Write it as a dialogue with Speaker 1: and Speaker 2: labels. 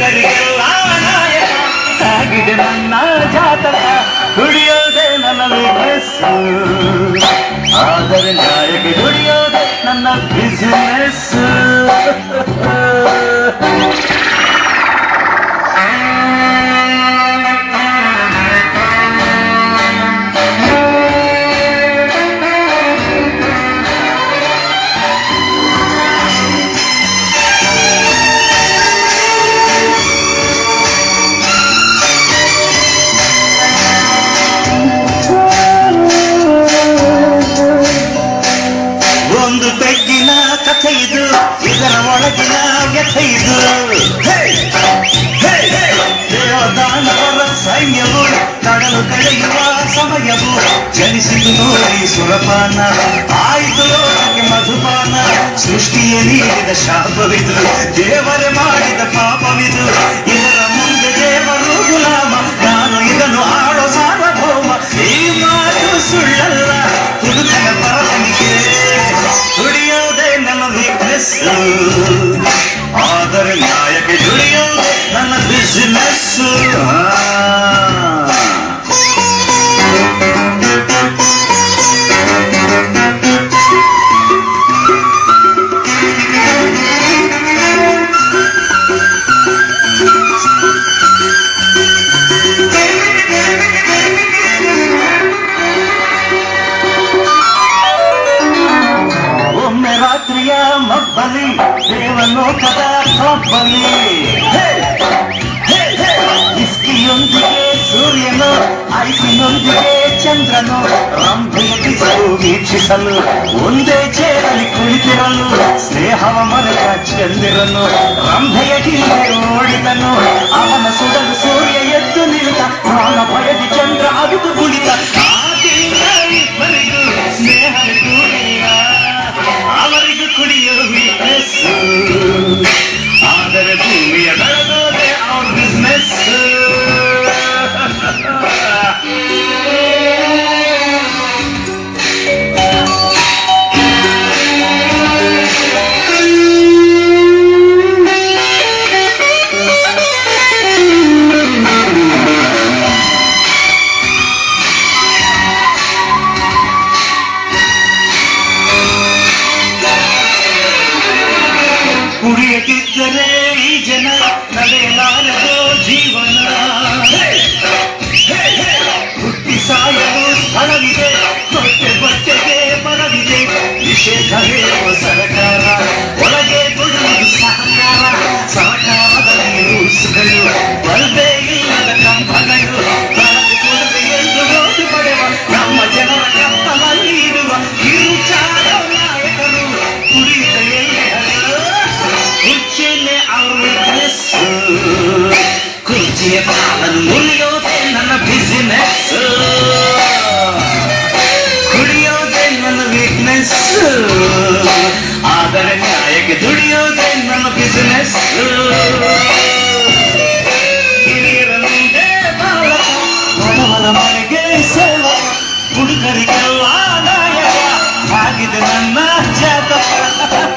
Speaker 1: ಹುಡುಗರಿಗೆಲ್ಲ ನಾಯಕ ಆಗಿದೆ ನನ್ನ ಜಾತಕ ದುಡಿಯೋದೆ ನನ್ನ ವೀಕ್ನೆಸ್ ಆದರೆ ನ್ಯಾಯಕ್ಕೆ ದುಡಿಯೋದೆ ನನ್ನ ಬಿಸಿನೆಸ್ ಒಂದು ತೆಗ್ಗಿನ ಕಥೆ ಇದು ಇದರ ಒಳಗಿನ ವ್ಯಥೆ ಇದು ದೇವದಾನವರ ಸೈನ್ಯವು ಕಡಲು ಕಳೆಯುವ ಸಮಯವು ಜನಿಸಿದು ನೋಡಿ ಸುರಪಾನ ಆಯಿತು ಲೋಕಕ್ಕೆ ಮಧುಪಾನ ಸೃಷ್ಟಿಯೇ ನೀಡಿದ ಶಾಪವಿದು ದೇವರೇ ಮಾಡಿದ ಪಾಪವಿದು ಇದರ ಮುಂದೆ ದೇವರು ಗುಲಾಮ ನಾನು ಇದನ್ನು ಆಡೋ ಸಾರ್ವಭೌಮ ಈ ಮಾತು ಸುಳ್ಳಲ್ಲ ಹುಡುಕನ ಪರತನಿಗೆ ದುಡಿಯೋದೆ ನನ್ನ ವೀಕ್ನೆಸ್ ಆದರೆ ನ್ಯಾಯಕ್ಕೆ ದುಡಿಯೋದೆ ನನ್ನ ಬಿಸಿನೆಸ್ ರಾತ್ರಿಯ ಮಬ್ಬಲಿ ದೇವಲೋಕದ ಕಬ್ಬಲಿ ಇಸ್ಕಿಯೊಂದಿಗೆ ಸೂರ್ಯನು ಐಸಿನೊಂದಿಗೆ ಚಂದ್ರನು ರಂಭೆಯ ಬಿಸಿಲು ವೀಕ್ಷಿಸಲು ಒಂದೇ ಚೇರಲ್ಲಿ ಕುಳಿತಿರಲು ಸ್ನೇಹವ ಮರೆತ ಚಂದಿರನು ರಂಭೆಯ ಹಿಂದೆ ಓಡಿದನು ಅವನ ಸುಡಲು ಸೂರ್ಯ ಎದ್ದು ನಿಂತ ಪ್ರಾಣ ಭಯದಿ ಚಂದ್ರ ಅವಿದು ಕುಳಿತ ಇಬ್ಬರಿಗೂ ಸ್ನೇಹ ಅವರಿಗೂ ಕುಡಿಯೋ ವೀಕ್ನೆಸ್ ಆದರೆ ಭೂಮಿಯ ಬೆಳೆದೋದೆ ಅವ್ರ ಬಿಸ್ನೆಸ್ ಕುಡಿಯದಿದ್ದರೆ ಈ ಜನ ನಡೆಯಲಾರದೋ ಜೀವನ ಹುಟ್ಟಿ ಸಾಯಲು ಸ್ಥಳವಿದೆ ಹೊಟ್ಟೆ ಬಟ್ಟೆಗೆ ಬರವಿದೆ ನಿಷೇಧ ಹೇಳುವ ಸರ್ಕಾರ ಒಳಗೆ ಕೊಡುವುದು ಸಹಕಾರ ಸಹಕಾರದಲ್ಲಿ ರೂಲ್ಸ್ಗಳು ಬಲ್ಬೇ ಇಲ್ಲದ ಕಂಬಗಳು ಕೊಡುಗೆ ಎಂದು ಓದು ಪಡೆವ ನಮ್ಮ ಜನರ ಕತ್ತಲಲ್ಲಿ ಇರುವ ಕಿರುಚಾರ ನಾಯಕರು ಕುಡಿಯುತ್ತ ಕುರ್ಚಿಯ ಕಾಲನ್ನು ಮುರಿಯೋದೆ ನನ್ನ ಬಿಸಿನೆಸ್ ಕುಡಿಯೋದೆ ನನ್ನ ವೀಕ್ನೆಸ್ ಆದರೆ ನ್ಯಾಯಕ್ಕೆ ದುಡಿಯೋದೆ ನನ್ನ ಬಿಸಿನೆಸ್ ಹಿರಿಯರ ಮುಂದೆ ಬಾಲಕ ಬಡವರ ಮನೆಗೆ ಸೇವಕ ಹುಡುಗರಿಗೆಲ್ಲ ನಾಯಕ ಆಗಿದೆ ನನ್ನ ಜಾತಕ